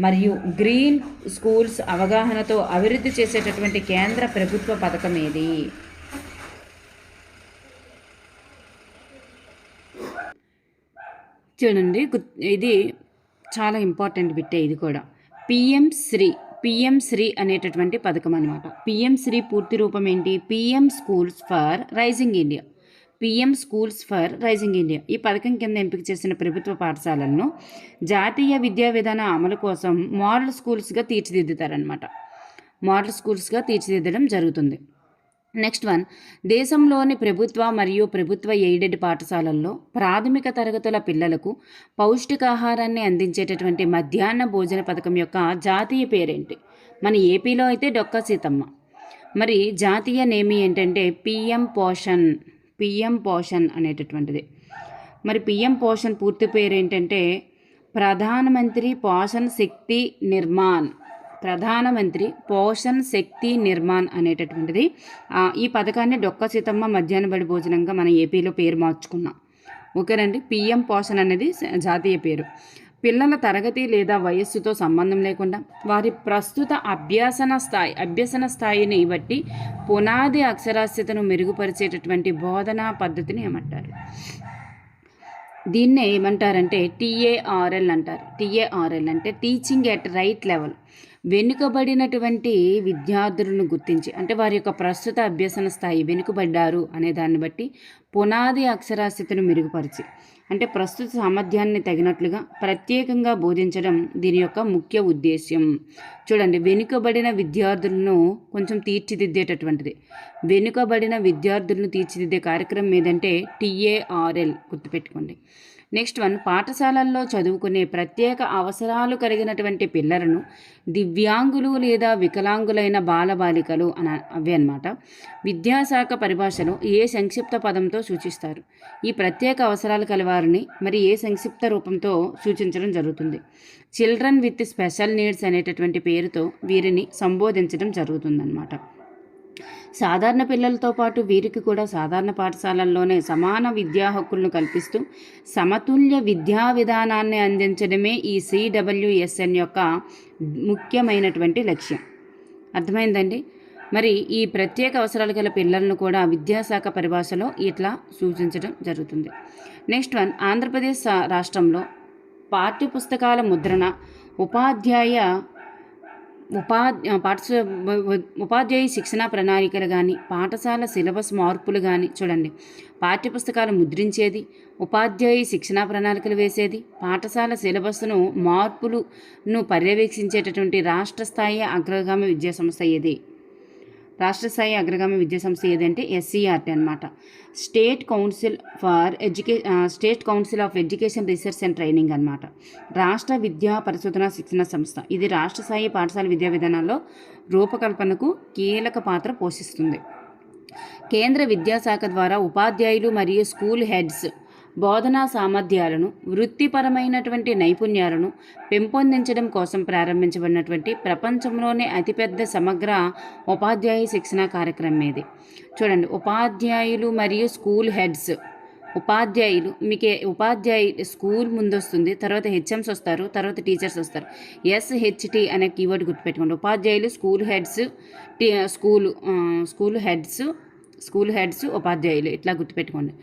Speaker 1: మరియు గ్రీన్ స్కూల్స్ అవగాహనతో అభివృద్ధి చేసేటటువంటి కేంద్ర ప్రభుత్వ పథకం ఏది? చూడండి, ఇది చాలా ఇంపార్టెంట్ బిట్టే. ఇది కూడా PM శ్రీ అనేటటువంటి పథకం అనమాట. PM శ్రీ పూర్తి రూపం ఏంటి? PM schools for rising India. PM schools for rising India. ఈ పథకం కింద ఎంపిక చేసిన ప్రభుత్వ పాఠశాలలను జాతీయ విద్యా విధాన అమలు కోసం మోడల్ స్కూల్స్గా తీర్చిదిద్దుతారనమాట. మోడల్ స్కూల్స్గా తీర్చిదిద్దడం జరుగుతుంది. నెక్స్ట్ వన్, దేశంలోని ప్రభుత్వ మరియు ప్రభుత్వ ఎయిడెడ్ పాఠశాలల్లో ప్రాథమిక తరగతుల పిల్లలకు పౌష్టికాహారాన్ని అందించేటటువంటి మధ్యాహ్న భోజన పథకం యొక్క జాతీయ పేరేంటి? మన ఏపీలో అయితే డొక్కా సీతమ్మ. మరి జాతీయ నేమి ఏంటంటే PM పోషణ్ అనేటటువంటిది. మరి PM పోషణ్ పూర్తి పేరు ఏంటంటే ప్రధానమంత్రి పోషణ్ శక్తి నిర్మాణ్. ప్రధానమంత్రి పోషణ్ శక్తి నిర్మాణ్ అనేటటువంటిది. ఈ పథకాన్ని డొక్క సీతమ్మ మధ్యాహ్న బడి భోజనంగా మన ఏపీలో పేరు మార్చుకున్నాం. ఓకేనండి. పిఎం పోషణ్ అనేది జాతీయ పేరు. పిల్లల తరగతి లేదా వయస్సుతో సంబంధం లేకుండా వారి ప్రస్తుత అభ్యసన స్థాయిని బట్టి పునాది అక్షరాస్యతను మెరుగుపరిచేటటువంటి బోధనా పద్ధతిని ఏమంటారు? దీన్నే ఏమంటారంటే టీఏఆర్ఎల్ అంటారు. టీఏఆర్ఎల్ అంటే టీచింగ్ ఎట్ రైట్ లెవెల్. వెనుకబడినటువంటి విద్యార్థులను గుర్తించి, అంటే వారి యొక్క ప్రస్తుత అభ్యసన స్థాయి వెనుకబడ్డారు అనే దాన్ని బట్టి పునాది అక్షరాస్యతను మెరుగుపరిచి, అంటే ప్రస్తుత సామర్థ్యాన్ని తగినట్లుగా ప్రత్యేకంగా బోధించడం దీని యొక్క ముఖ్య ఉద్దేశ్యం. చూడండి, వెనుకబడిన విద్యార్థులను కొంచెం తీర్చిదిద్దేటటువంటిది. వెనుకబడిన విద్యార్థులను తీర్చిదిద్దే కార్యక్రమం ఏదంటే టీఏఆర్ఎల్, గుర్తుపెట్టుకోండి. నెక్స్ట్ వన్, పాఠశాలల్లో చదువుకునే ప్రత్యేక అవసరాలు కలిగినటువంటి పిల్లలను దివ్యాంగులు లేదా వికలాంగులైన బాలబాలికలు అవి అన్నమాట. విద్యాశాఖ పరిభాషలో ఏ సంక్షిప్త పదంతో సూచిస్తారు? ఈ ప్రత్యేక అవసరాలు కలవారిని మరి ఏ సంక్షిప్త రూపంతో సూచించడం జరుగుతుంది? చిల్డ్రన్ విత్ స్పెషల్ నీడ్స్ అనేటటువంటి పేరుతో వీరిని సంబోధించడం జరుగుతుందన్నమాట. సాధారణ పిల్లలతో పాటు వీరికి కూడా సాధారణ పాఠశాలల్లోనే సమాన విద్యా హక్కులను కల్పిస్తూ సమతుల్య విద్యా విధానాన్ని అందించడమే ఈ సిడబ్ల్యూఎస్ఎన్ యొక్క ముఖ్యమైనటువంటి లక్ష్యం. అర్థమైందండి? మరి ఈ ప్రత్యేక అవసరాలు గల పిల్లలను కూడా విద్యాశాఖ పరిభాషలో ఇట్లా సూచించడం జరుగుతుంది. నెక్స్ట్ వన్, ఆంధ్రప్రదేశ్ రాష్ట్రంలో పాఠ్యపుస్తకాల ముద్రణ, ఉపాధ్యాయ శిక్షణ ప్రణాళికలు కానీ, పాఠశాల సిలబస్ మార్పులు కానీ, చూడండి, పాఠ్యపుస్తకాలు ముద్రించేది, ఉపాధ్యాయ శిక్షణ ప్రణాళికలు వేసేది, పాఠశాల సిలబస్ను మార్పులను పర్యవేక్షించేటటువంటి రాష్ట్ర స్థాయి అగ్రగామి విద్యాసంస్థ ఏది? రాష్ట్ర స్థాయి అగ్రగామి విద్యాసంస్థ ఏదంటే ఎస్సీఆర్టీ అనమాట. State council of education research and training అనమాట. రాష్ట్ర విద్యా పరిశోధన శిక్షణ సంస్థ. ఇది రాష్ట్ర స్థాయి పాఠశాల విద్యా విధానాల్లో రూపకల్పనకు కీలక పాత్ర పోషిస్తుంది. కేంద్ర విద్యాశాఖ ద్వారా ఉపాధ్యాయులు మరియు స్కూల్ హెడ్స్ బోధనా సామర్థ్యాలను, వృత్తిపరమైనటువంటి నైపుణ్యాలను పెంపొందించడం కోసం ప్రారంభించబడినటువంటి ప్రపంచంలోనే అతిపెద్ద సమగ్ర ఉపాధ్యాయ శిక్షణ కార్యక్రమం ఇది. చూడండి, ఉపాధ్యాయులు మరియు స్కూల్ హెడ్స్. ఉపాధ్యాయులు స్కూల్ ముందు వస్తుంది, తర్వాత హెచ్ఎంస్ వస్తారు, తర్వాత టీచర్స్ వస్తారు. ఎస్హెచ్టి అనే కీవర్డ్ గుర్తుపెట్టుకోండి. ఉపాధ్యాయులు, స్కూల్ హెడ్స్, ఉపాధ్యాయులు, ఇట్లా గుర్తుపెట్టుకోండి.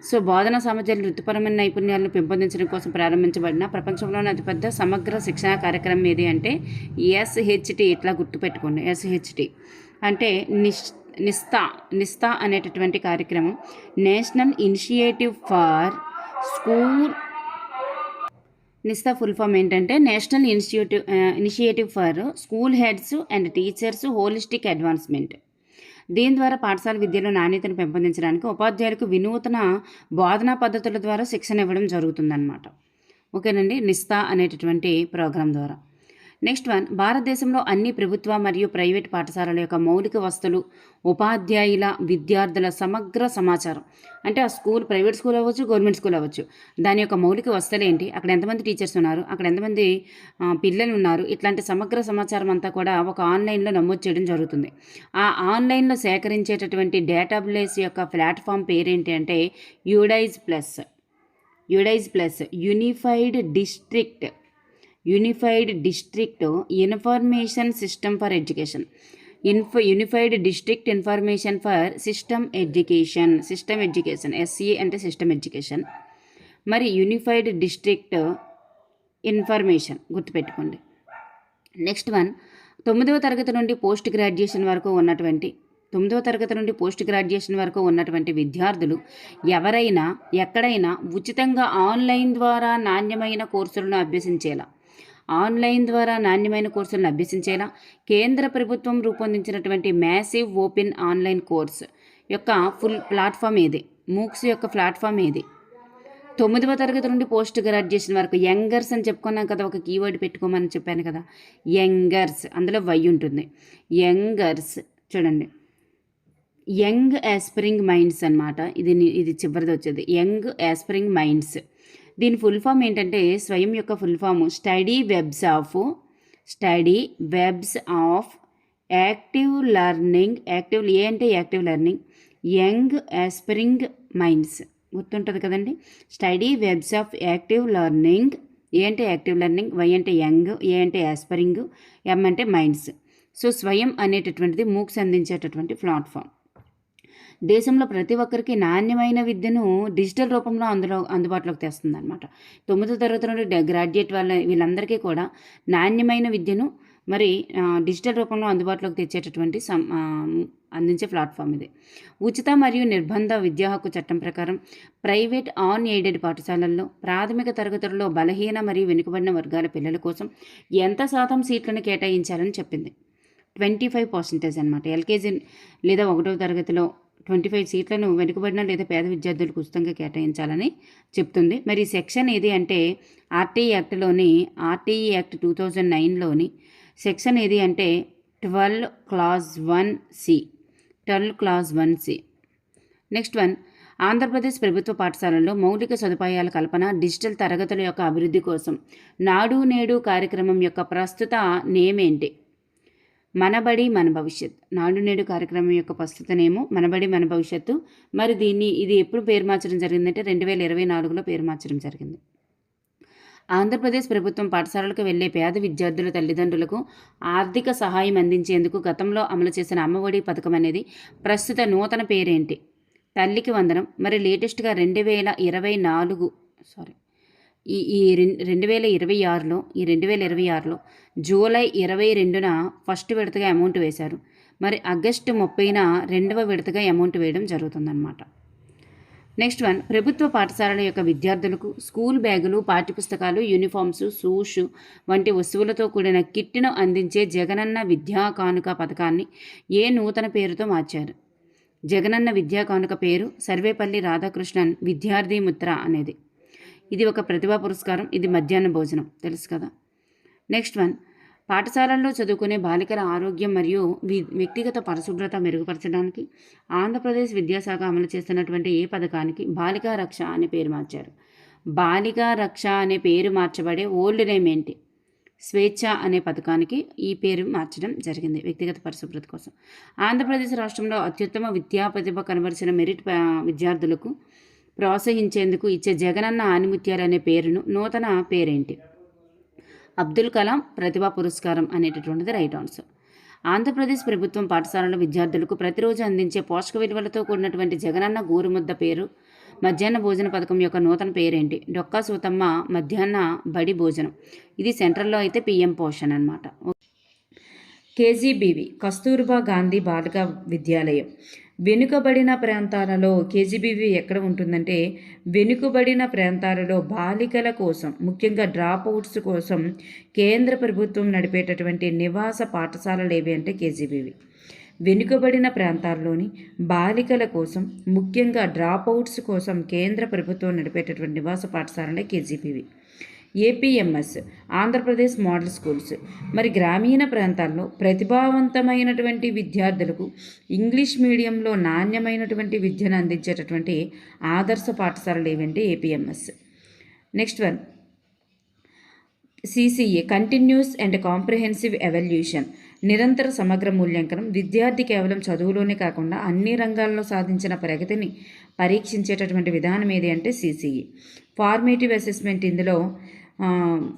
Speaker 1: సో బోధనా సామర్థ్యాలు, వృత్తిపరమైన నైపుణ్యాలను పెంపొందించడం కోసం ప్రారంభించబడిన ప్రపంచంలోని అతిపెద్ద సమగ్ర శిక్షణ కార్యక్రమం ఏది అంటే ఎస్హెచ్టి. ఇట్లా గుర్తుపెట్టుకోండి. ఎస్హెచ్టి అంటే నిస్తా అనేటటువంటి కార్యక్రమం. National initiative for school. NISHTHA full form ఏంటంటే national initiative for school heads and teachers holistic advancement. దీని ద్వారా పాఠశాల విద్యలో నాణ్యతను పెంపొందించడానికి ఉపాధ్యాయులకు వినూతన బోధనా పద్ధతుల ద్వారా శిక్షణ ఇవ్వడం జరుగుతుందన్నమాట. ఓకేనండి, నిస్తా అనేటటువంటి ప్రోగ్రాం ద్వారా. నెక్స్ట్ వన్, భారతదేశంలో అన్ని ప్రభుత్వ మరియు ప్రైవేట్ పాఠశాలల యొక్క మౌలిక వసతులు, ఉపాధ్యాయుల, విద్యార్థుల సమగ్ర సమాచారం. అంటే ఆ స్కూల్ ప్రైవేట్ స్కూల్ అవ్వచ్చు, గవర్నమెంట్ స్కూల్ అవ్వచ్చు, దాని యొక్క మౌలిక వసతులు ఏంటి, అక్కడ ఎంతమంది టీచర్స్ ఉన్నారు, అక్కడ ఎంతమంది పిల్లలు ఉన్నారు, ఇట్లాంటి సమగ్ర సమాచారం అంతా కూడా ఒక ఆన్లైన్లో నమోదు చేయడం జరుగుతుంది. ఆ ఆన్లైన్లో సేకరించేటటువంటి డేటాబేస్ యొక్క ప్లాట్ఫామ్ పేరేంటి అంటే UDISE plus unified district information system for education. Unified district information for system education. SC అంటే సిస్టమ్ ఎడ్యుకేషన్. మరి యూనిఫైడ్ డిస్ట్రిక్ట్ ఇన్ఫర్మేషన్ గుర్తుపెట్టుకోండి. నెక్స్ట్ వన్, 9వ తరగతి నుండి పోస్ట్ గ్రాడ్యుయేషన్ వరకు ఉన్నటువంటి విద్యార్థులు ఎవరైనా ఎక్కడైనా ఉచితంగా ఆన్లైన్ ద్వారా నాణ్యమైన కోర్సులను అభ్యసించేలా కేంద్ర ప్రభుత్వం రూపొందించినటువంటి మ్యాసివ్ ఓపెన్ ఆన్లైన్ కోర్స్ యొక్క ఫుల్ ప్లాట్ఫామ్ ఏది? మూక్స్ యొక్క ప్లాట్ఫామ్ ఏది? 9వ తరగతి నుండి పోస్ట్ గ్రాడ్యుయేషన్ వరకు యంగర్స్ అని చెప్పుకున్నాం కదా, ఒక కీవర్డ్ పెట్టుకోమని చెప్పాను కదా, యంగర్స్, అందులో వై ఉంటుంది. యంగర్స్ చూడండి, యంగ్ యాస్పైరింగ్ మైండ్స్ అనమాట. ఇది చివరిది వచ్చేది యంగ్ యాస్పైరింగ్ మైండ్స్. దీని ఫుల్ ఫామ్ ఏంటంటే స్వయం యొక్క full form study webs of study webs of active learning, A అంటే active learning, young aspiring minds, గుర్తుంటుంది కదండి. Study webs of active learning, A అంటే యాక్టివ్ లెర్నింగ్, వై అంటే యంగ్, ఏ అంటే ఆస్పిరింగ్, ఎం అంటే మైండ్స్. సో స్వయం అనేటటువంటిది మూక్స్ అందించేటటువంటి ప్లాట్ఫామ్. దేశంలో ప్రతి ఒక్కరికి నాణ్యమైన విద్యను డిజిటల్ రూపంలో అందుబాటులోకి తెస్తుంది అనమాట. 9వ తరగతి నుండి గ్రాడ్యుయేట్ వీళ్ళందరికీ కూడా నాణ్యమైన విద్యను మరి డిజిటల్ రూపంలో అందుబాటులోకి తెచ్చేటటువంటి అందించే ప్లాట్ఫామ్ ఇది. ఉచిత మరియు నిర్బంధ విద్యా హక్కు చట్టం ప్రకారం ప్రైవేట్ ఆన్ ఎయిడెడ్ పాఠశాలల్లో ప్రాథమిక తరగతుల్లో బలహీన మరియు వెనుకబడిన వర్గాల పిల్లల కోసం ఎంత శాతం సీట్లను కేటాయించాలని చెప్పింది. 25% అనమాట. ఎల్కేజీ లేదా 1వ తరగతిలో 25 సీట్లను వెనుకబడిన లేదా పేద విద్యార్థులకు ఉచితంగా కేటాయించాలని చెప్తుంది. మరి సెక్షన్ ఏది అంటే ఆర్టీఈ యాక్ట్ 2009లోని సెక్షన్ ఏది అంటే 12 Clause 1C. Next one, Andhra Pradesh ప్రభుత్వ పాఠశాలల్లో మౌలిక సదుపాయాల కల్పన, డిజిటల్ తరగతుల యొక్క అభివృద్ధి కోసం నాడు నేడు కార్యక్రమం యొక్క ప్రస్తుత నేమ్ ఏంటి? మనబడి మన భవిష్యత్. నాడు నేడు కార్యక్రమం యొక్క ప్రస్తుత నేము మనబడి మన భవిష్యత్తు. మరి ఇది ఎప్పుడు పేరు మార్చడం జరిగిందంటే 2024లో పేరు మార్చడం జరిగింది. ఆంధ్రప్రదేశ్ ప్రభుత్వం పాఠశాలలకు వెళ్లే పేద విద్యార్థుల తల్లిదండ్రులకు ఆర్థిక సహాయం అందించేందుకు గతంలో అమలు చేసిన అమ్మఒడి పథకం అనేది ప్రస్తుత నూతన పేరేంటి? తల్లికి వందనం. మరి లేటెస్ట్గా 2026లో జూలై 22న ఫస్ట్ విడతగా అమౌంట్ వేశారు. మరి ఆగస్టు 30న రెండవ విడతగా అమౌంట్ వేయడం జరుగుతుందన్నమాట. నెక్స్ట్ వన్, ప్రభుత్వ పాఠశాలల యొక్క విద్యార్థులకు స్కూల్ బ్యాగులు, పాఠ్యపుస్తకాలు, యూనిఫామ్స్, షూస్ వంటి వస్తువులతో కూడిన కిట్ను అందించే జగనన్న విద్యా కానుక పథకాన్ని ఏ నూతన పేరుతో మార్చారు? జగనన్న విద్యా కానుక పేరు సర్వేపల్లి రాధాకృష్ణన్ విద్యార్థి మిత్ర అనేది. ఇది ఒక ప్రతిభా పురస్కారం. ఇది మధ్యాహ్న భోజనం, తెలుసు కదా. నెక్స్ట్ వన్, పాఠశాలల్లో చదువుకునే బాలికల ఆరోగ్యం మరియు వ్యక్తిగత పరిశుభ్రత మెరుగుపరచడానికి ఆంధ్రప్రదేశ్ విద్యాశాఖ అమలు చేస్తున్నటువంటి ఏ పథకానికి బాలికా రక్ష అనే పేరు మార్చారు? బాలికా రక్ష అనే పేరు మార్చబడే ఓల్డ్ నేమ్ ఏంటి? స్వేచ్ఛ అనే పథకానికి ఈ పేరు మార్చడం జరిగింది వ్యక్తిగత పరిశుభ్రత కోసం. ఆంధ్రప్రదేశ్ రాష్ట్రంలో అత్యుత్తమ విద్యా ప్రతిభ కనబరిచిన మెరిట్ విద్యార్థులకు ప్రోత్సహించేందుకు ఇచ్చే జగనన్న ఆనిముత్యాలు అనే పేరును నూతన పేరేంటి? అబ్దుల్ కలాం ప్రతిభా పురస్కారం అనేటటువంటిది రైట్ ఆన్సర్. ఆంధ్రప్రదేశ్ ప్రభుత్వం పాఠశాలల విద్యార్థులకు ప్రతిరోజు అందించే పోషక విలువలతో కూడినటువంటి జగనన్న గోరుముద్ద పేరు మధ్యాహ్న భోజన పథకం యొక్క నూతన పేరేంటి? డొక్కా సూతమ్మ మధ్యాహ్న బడి భోజనం. ఇది సెంట్రల్లో అయితే పిఎం పోషణ్ అనమాట. కేజీబీవి కస్తూర్బా గాంధీ బాలికా విద్యాలయం వెనుకబడిన ప్రాంతాలలో కేజీబీవి ఎక్కడ ఉంటుందంటే వెనుకబడిన ప్రాంతాలలో బాలికల కోసం, ముఖ్యంగా డ్రాప్ అవుట్స్ కోసం కేంద్ర ప్రభుత్వం నడిపేటటువంటి నివాస పాఠశాలలు ఏవి అంటే కేజీబీవి. వెనుకబడిన ప్రాంతాల్లోని బాలికల కోసం, ముఖ్యంగా డ్రాప్ అవుట్స్ కోసం కేంద్ర ప్రభుత్వం నడిపేటటువంటి నివాస పాఠశాలలే KGBV. APMS Andhra Pradesh model schools. మరి గ్రామీణ ప్రాంతాల్లో ప్రతిభావంతమైనటువంటి విద్యార్థులకు ఇంగ్లీష్ మీడియంలో నాణ్యమైనటువంటి విద్యను అందించేటటువంటి ఆదర్శ పాఠశాలలు ఏవంటే APMS. Next one, CCA continuous and comprehensive evaluation నిరంతర సమగ్ర మూల్యాంకనం విద్యార్థి కేవలం చదువులోనే కాకుండా అన్ని రంగాల్లో సాధించిన ప్రగతిని పరీక్షించేటటువంటి విధానం ఏది అంటే సిసిఏ. ఫార్మేటివ్ అసెస్మెంట్, ఇందులో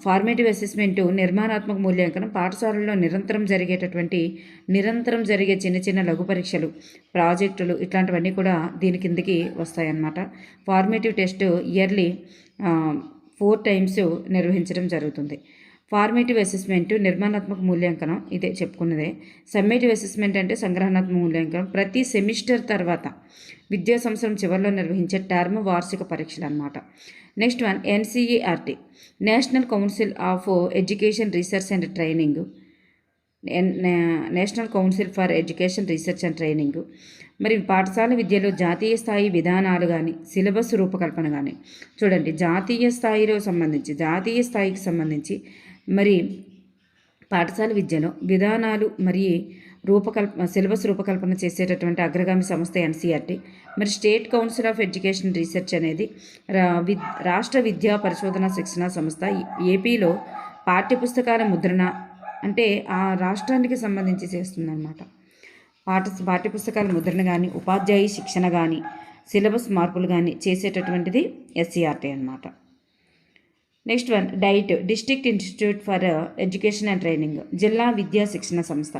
Speaker 1: ఫార్మేటివ్ అసెస్మెంటు నిర్మాణాత్మక మూల్యాంకనం పాఠశాలల్లో నిరంతరం జరిగే చిన్న చిన్న లఘు పరీక్షలు, ప్రాజెక్టులు ఇట్లాంటివన్నీ కూడా దీని కిందకి వస్తాయన్నమాట. ఫార్మేటివ్ టెస్ట్ ఇయర్లీ 4 times నిర్వహించడం జరుగుతుంది. ఫార్మేటివ్ అసెస్మెంట్ నిర్మాణాత్మక మూల్యాంకనం ఇదే చెప్పుకున్నదే. సమ్మేటివ్ అసెస్మెంట్ అంటే సంగ్రహణాత్మక మూల్యాంకనం ప్రతి సెమిస్టర్ తర్వాత విద్యా సంవత్సరం చివరిలో నిర్వహించే టర్మ్ వార్షిక పరీక్షలు అన్నమాట. Next one, NCERT national council of education research and training. National council for education research and training. మరి పాఠశాల విద్యలో జాతీయ స్థాయి విధానాలు కానీ సిలబస్ రూపకల్పన కానీ చూడండి, జాతీయ స్థాయికి సంబంధించి మరి పాఠశాల విద్యలో విధానాలు మరియు సిలబస్ రూపకల్పన చేసేటటువంటి అగ్రగామి సంస్థ ఎన్సీఆర్టీ. మరి state council of education research అనేది రాష్ట్ర విద్యా పరిశోధన శిక్షణ సంస్థ. ఏపీలో పాఠ్యపుస్తకాల ముద్రణ అంటే ఆ రాష్ట్రానికి సంబంధించి చేస్తుందన్నమాట. పాఠ్యపుస్తకాల ముద్రణ కానీ, ఉపాధ్యాయ శిక్షణ కానీ, సిలబస్ మార్పులు కానీ చేసేటటువంటిది ఎస్సీఆర్టీ అనమాట. Next one diet, district institute for education and training, జిల్లా విద్యా శిక్షణ సంస్థ.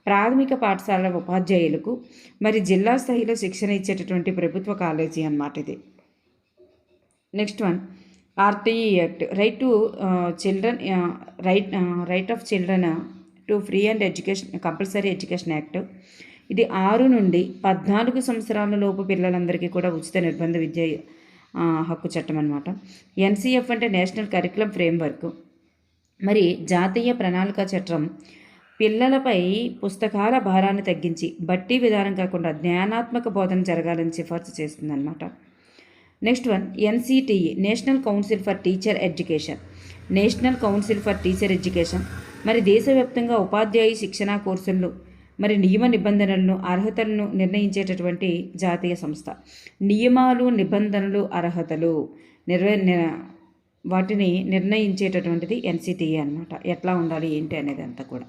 Speaker 1: ప్రాథమిక పాఠశాలల ఉపాధ్యాయులకు మరి జిల్లా స్థాయిలో శిక్షణ ఇచ్చేటటువంటి ప్రభుత్వ కాలేజీ అన్నమాట ఇది. Next one RTE act, right of children to free and education compulsory education act. ఇది 6 నుండి 14 సంవత్సరాల లోపు పిల్లలందరికీ కూడా ఉచిత నిర్బంధ విద్య హక్కు చట్టం అనమాట. ఎన్సిఎఫ్ అంటే నేషనల్ కరికులం ఫ్రేమ్వర్క్. మరి జాతీయ ప్రణాళిక చట్టం పిల్లలపై పుస్తకాల భారాన్ని తగ్గించి బట్టి విధానం కాకుండా జ్ఞానాత్మక బోధన జరగాలని సిఫార్సు చేస్తుందన్నమాట. Next one NCTE, national council for teacher education. National council for teacher education మరి దేశవ్యాప్తంగా ఉపాధ్యాయ శిక్షణ కోర్సుల్లో మరి నియమ నిబంధనలను అర్హతలను నిర్ణయించేటటువంటి జాతీయ సంస్థ. నియమాలు, నిబంధనలు, అర్హతలు వాటిని నిర్ణయించేటటువంటిది ఎన్సిటిఈ అనమాట. ఎట్లా ఉండాలి ఏంటి అనేది అంతా కూడా.